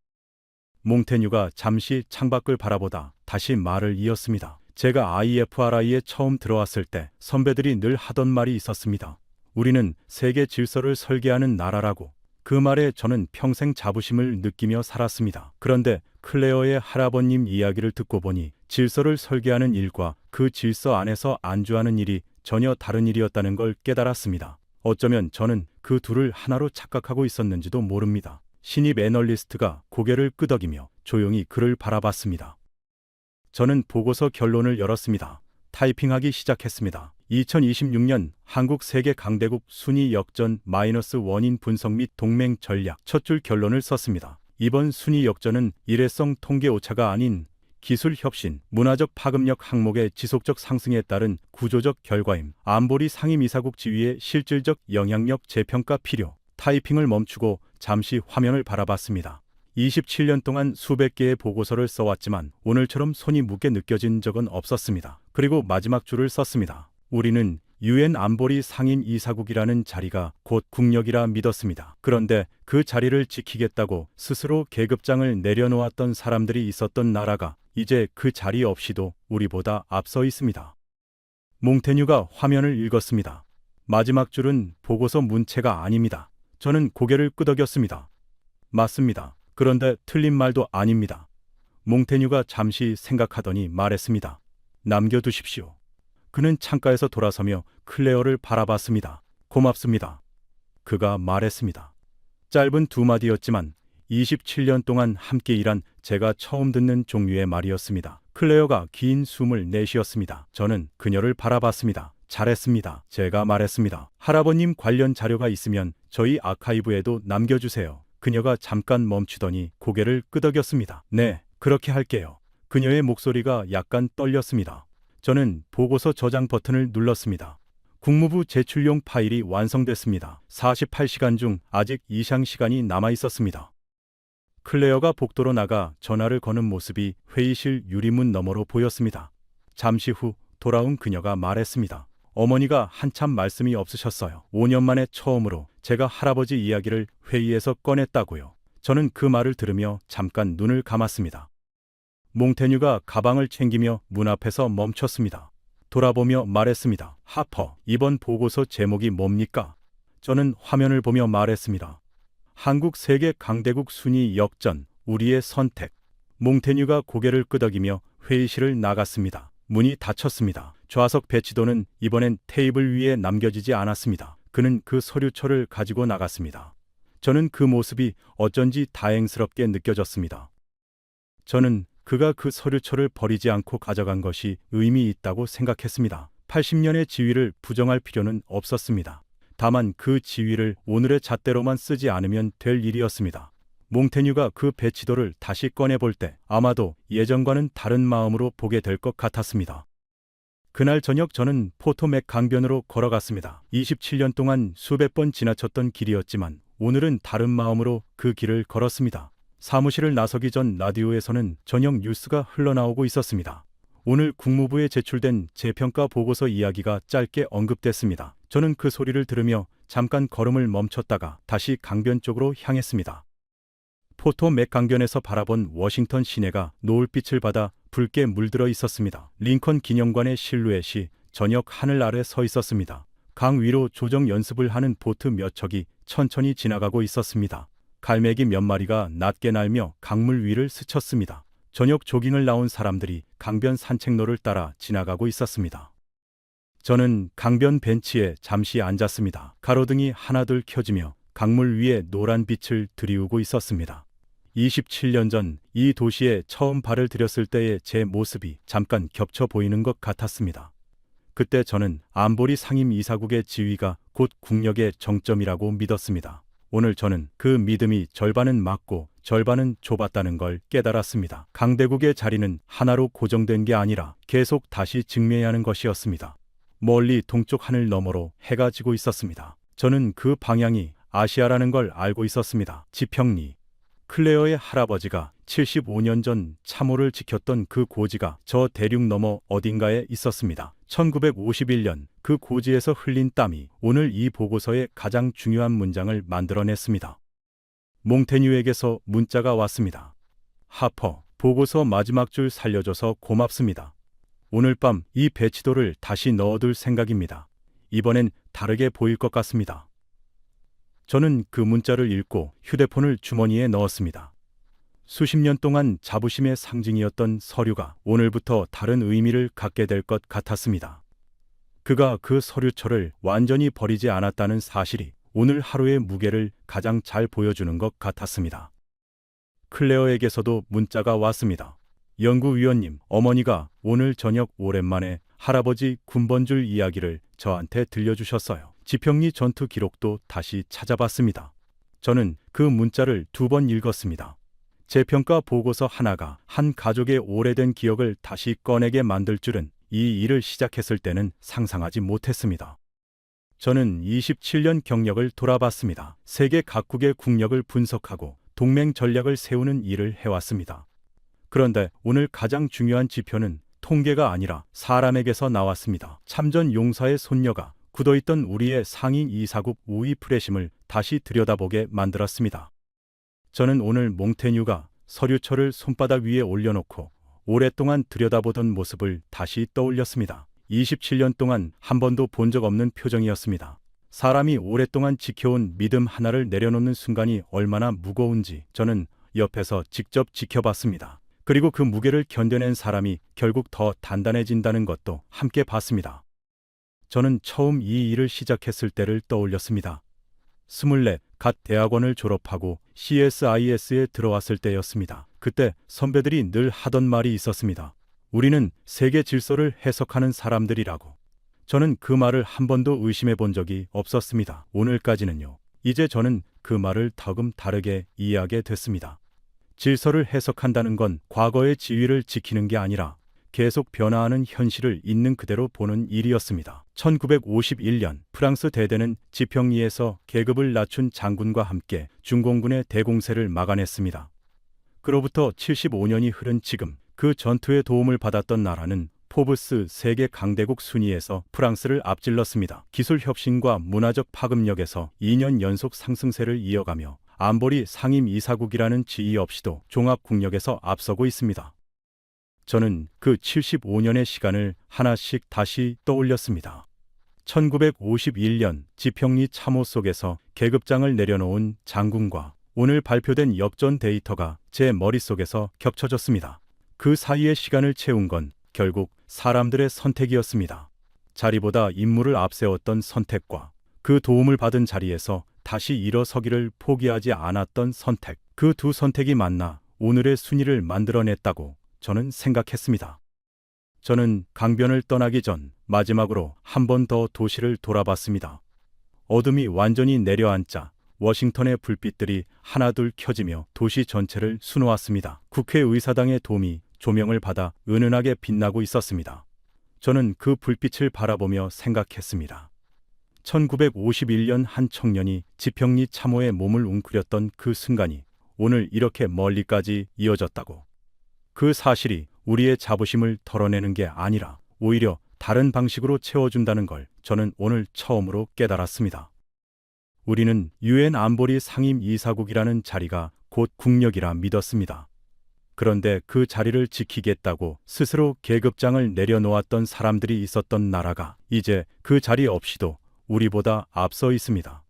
몽테뉴가 잠시 창밖을 바라보다 다시 말을 이었습니다. 제가 IFRI에 처음 들어왔을 때 선배들이 늘 하던 말이 있었습니다. 우리는 세계 질서를 설계하는 나라라고. 그 말에 저는 평생 자부심을 느끼며 살았습니다. 그런데 클레어의 할아버님 이야기를 듣고 보니 질서를 설계하는 일과 그 질서 안에서 안주하는 일이 전혀 다른 일이었다는 걸 깨달았습니다. 어쩌면 저는 그 둘을 하나로 착각하고 있었는지도 모릅니다. 신입 애널리스트가 고개를 끄덕이며 조용히 그를 바라봤습니다. 저는 보고서 결론을 열었습니다. 타이핑하기 시작했습니다. 2026년 한국 세계 강대국 순위 역전 -1인 분석 및 동맹 전략 첫 줄 결론을 썼습니다. 이번 순위 역전은 일회성 통계 오차가 아닌 기술 혁신, 문화적 파급력 항목의 지속적 상승에 따른 구조적 결과임. 안보리 상임이사국 지위의 실질적 영향력 재평가 필요. 타이핑을 멈추고 잠시 화면을 바라봤습니다. 27년 동안 수백 개의 보고서를 써왔지만 오늘처럼 손이 무게 느껴진 적은 없었습니다. 그리고 마지막 줄을 썼습니다. 우리는 UN 안보리 상임 이사국이라는 자리가 곧 국력이라 믿었습니다. 그런데 그 자리를 지키겠다고 스스로 계급장을 내려놓았던 사람들이 있었던 나라가 이제 그 자리 없이도 우리보다 앞서 있습니다. 몽테뉴가 화면을 읽었습니다. 마지막 줄은 보고서 문체가 아닙니다. 저는 고개를 끄덕였습니다. 맞습니다. 그런데 틀린 말도 아닙니다. 몽테뉴가 잠시 생각하더니 말했습니다. 남겨두십시오. 그는 창가에서 돌아서며 클레어를 바라봤습니다. 고맙습니다. 그가 말했습니다. 짧은 두 마디였지만 27년 동안 함께 일한 제가 처음 듣는 종류의 말이었습니다. 클레어가 긴 숨을 내쉬었습니다. 저는 그녀를 바라봤습니다. 잘했습니다. 제가 말했습니다. 할아버님 관련 자료가 있으면 저희 아카이브에도 남겨주세요. 그녀가 잠깐 멈추더니 고개를 끄덕였습니다. 네, 그렇게 할게요. 그녀의 목소리가 약간 떨렸습니다. 저는 보고서 저장 버튼을 눌렀습니다. 국무부 제출용 파일이 완성됐습니다. 48시간 중 아직 이상 시간이 남아 있었습니다. 클레어가 복도로 나가 전화를 거는 모습이 회의실 유리문 너머로 보였습니다. 잠시 후 돌아온 그녀가 말했습니다. 어머니가 한참 말씀이 없으셨어요. 5년 만에 처음으로 제가 할아버지 이야기를 회의에서 꺼냈다고요. 저는 그 말을 들으며 잠깐 눈을 감았습니다. 몽테뉴가 가방을 챙기며 문 앞에서 멈췄습니다. 돌아보며 말했습니다. 하퍼, 이번 보고서 제목이 뭡니까? 저는 화면을 보며 말했습니다. 한국 세계 강대국 순위 역전, 우리의 선택. 몽테뉴가 고개를 끄덕이며 회의실을 나갔습니다. 문이 닫혔습니다. 좌석 배치도는 이번엔 테이블 위에 남겨지지 않았습니다. 그는 그 서류처를 가지고 나갔습니다. 저는 그 모습이 어쩐지 다행스럽게 느껴졌습니다. 저는 그가 그 서류처를 버리지 않고 가져간 것이 의미 있다고 생각했습니다. 80년의 지위를 부정할 필요는 없었습니다. 다만 그 지위를 오늘의 잣대로만 쓰지 않으면 될 일이었습니다. 몽테뉴가 그 배치도를 다시 꺼내볼 때 아마도 예전과는 다른 마음으로 보게 될 것 같았습니다. 그날 저녁 저는 포토맥 강변으로 걸어갔습니다. 27년 동안 수백 번 지나쳤던 길이었지만 오늘은 다른 마음으로 그 길을 걸었습니다. 사무실을 나서기 전 라디오에서는 저녁 뉴스가 흘러나오고 있었습니다. 오늘 국무부에 제출된 재평가 보고서 이야기가 짧게 언급됐습니다. 저는 그 소리를 들으며 잠깐 걸음을 멈췄다가 다시 강변 쪽으로 향했습니다. 포토맥 강변에서 바라본 워싱턴 시내가 노을빛을 받아 붉게 물들어 있었습니다. 링컨 기념관의 실루엣이 저녁 하늘 아래 서 있었습니다. 강 위로 조정 연습을 하는 보트 몇 척이 천천히 지나가고 있었습니다. 갈매기 몇 마리가 낮게 날며 강물 위를 스쳤습니다. 저녁 조깅을 나온 사람들이 강변 산책로를 따라 지나가고 있었습니다. 저는 강변 벤치에 잠시 앉았습니다. 가로등이 하나둘 켜지며 강물 위에 노란 빛을 드리우고 있었습니다. 27년 전 이 도시에 처음 발을 들였을 때의 제 모습이 잠깐 겹쳐 보이는 것 같았습니다. 그때 저는 안보리 상임 이사국의 지위가 곧 국력의 정점이라고 믿었습니다. 오늘 저는 그 믿음이 절반은 맞고 절반은 좁았다는 걸 깨달았습니다. 강대국의 자리는 하나로 고정된 게 아니라 계속 다시 증명해야 하는 것이었습니다. 멀리 동쪽 하늘 너머로 해가 지고 있었습니다. 저는 그 방향이 아시아라는 걸 알고 있었습니다. 지평리. 클레어의 할아버지가 75년 전 참호를 지켰던 그 고지가 저 대륙 너머 어딘가에 있었습니다. 1951년 그 고지에서 흘린 땀이 오늘 이 보고서의 가장 중요한 문장을 만들어냈습니다. 몽테뉴에게서 문자가 왔습니다. 하퍼, 보고서 마지막 줄 살려줘서 고맙습니다. 오늘 밤 이 배치도를 다시 넣어둘 생각입니다. 이번엔 다르게 보일 것 같습니다. 저는 그 문자를 읽고 휴대폰을 주머니에 넣었습니다. 수십 년 동안 자부심의 상징이었던 서류가 오늘부터 다른 의미를 갖게 될 것 같았습니다. 그가 그 서류처를 완전히 버리지 않았다는 사실이 오늘 하루의 무게를 가장 잘 보여주는 것 같았습니다. 클레어에게서도 문자가 왔습니다. 연구위원님, 어머니가 오늘 저녁 오랜만에 할아버지 군번줄 이야기를 저한테 들려주셨어요. 지평리 전투 기록도 다시 찾아봤습니다. 저는 그 문자를 2번 읽었습니다. 재평가 보고서 하나가 한 가족의 오래된 기억을 다시 꺼내게 만들 줄은 이 일을 시작했을 때는 상상하지 못했습니다. 저는 27년 경력을 돌아봤습니다. 세계 각국의 국력을 분석하고 동맹 전략을 세우는 일을 해왔습니다. 그런데 오늘 가장 중요한 지표는 통계가 아니라 사람에게서 나왔습니다. 참전 용사의 손녀가 굳어있던 우리의 상인 이사국 우위 프레심을 다시 들여다보게 만들었습니다. 저는 오늘 몽테뉴가 서류처를 손바닥 위에 올려놓고 오랫동안 들여다보던 모습을 다시 떠올렸습니다. 27년 동안 한 번도 본 적 없는 표정이었습니다. 사람이 오랫동안 지켜온 믿음 하나를 내려놓는 순간이 얼마나 무거운지 저는 옆에서 직접 지켜봤습니다. 그리고 그 무게를 견뎌낸 사람이 결국 더 단단해진다는 것도 함께 봤습니다. 저는 처음 이 일을 시작했을 때를 떠올렸습니다. 24, 갓 대학원을 졸업하고 CSIS에 들어왔을 때였습니다. 그때 선배들이 늘 하던 말이 있었습니다. 우리는 세계 질서를 해석하는 사람들이라고. 저는 그 말을 한 번도 의심해 본 적이 없었습니다. 오늘까지는요. 이제 저는 그 말을 조금 다르게 이해하게 됐습니다. 질서를 해석한다는 건 과거의 지위를 지키는 게 아니라 계속 변화하는 현실을 있는 그대로 보는 일이었습니다. 1951년 프랑스 대대는 지평리에서 계급을 낮춘 장군과 함께 중공군의 대공세를 막아냈습니다. 그로부터 75년이 흐른 지금 그 전투에 도움을 받았던 나라는 포브스 세계 강대국 순위에서 프랑스를 앞질렀습니다. 기술 혁신과 문화적 파급력에서 2년 연속 상승세를 이어가며 안보리 상임이사국이라는 지위 없이도 종합국력에서 앞서고 있습니다. 저는 그 75년의 시간을 하나씩 다시 떠올렸습니다. 1951년 지평리 참호 속에서 계급장을 내려놓은 장군과 오늘 발표된 역전 데이터가 제 머릿속에서 겹쳐졌습니다. 그 사이의 시간을 채운 건 결국 사람들의 선택이었습니다. 자리보다 임무를 앞세웠던 선택과 그 도움을 받은 자리에서 다시 일어서기를 포기하지 않았던 선택. 그 두 선택이 만나 오늘의 순위를 만들어냈다고 저는 생각했습니다. 저는 강변을 떠나기 전 마지막으로 한 번 더 도시를 돌아봤습니다. 어둠이 완전히 내려앉자 워싱턴의 불빛들이 하나둘 켜지며 도시 전체를 수놓았습니다. 국회의사당의 돔이 조명을 받아 은은하게 빛나고 있었습니다. 저는 그 불빛을 바라보며 생각했습니다. 1951년 한 청년이 지평리 참호에 몸을 웅크렸던 그 순간이 오늘 이렇게 멀리까지 이어졌다고. 그 사실이 우리의 자부심을 털어내는 게 아니라 오히려 다른 방식으로 채워준다는 걸 저는 오늘 처음으로 깨달았습니다. 우리는 유엔 안보리 상임이사국이라는 자리가 곧 국력이라 믿었습니다. 그런데 그 자리를 지키겠다고 스스로 계급장을 내려놓았던 사람들이 있었던 나라가 이제 그 자리 없이도 우리보다 앞서 있습니다.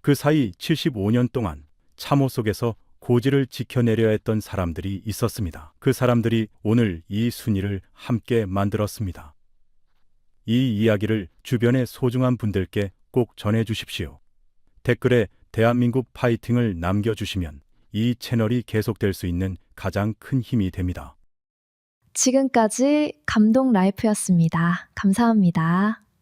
그 사이 75년 동안 참호 속에서 고지를 지켜내려 했던 사람들이 있었습니다. 그 사람들이 오늘 이 순위를 함께 만들었습니다. 이 이야기를 주변의 소중한 분들께 꼭 전해주십시오. 댓글에 대한민국 파이팅을 남겨주시면 이 채널이 계속될 수 있는 가장 큰 힘이 됩니다. 지금까지 감동 라이프였습니다. 감사합니다.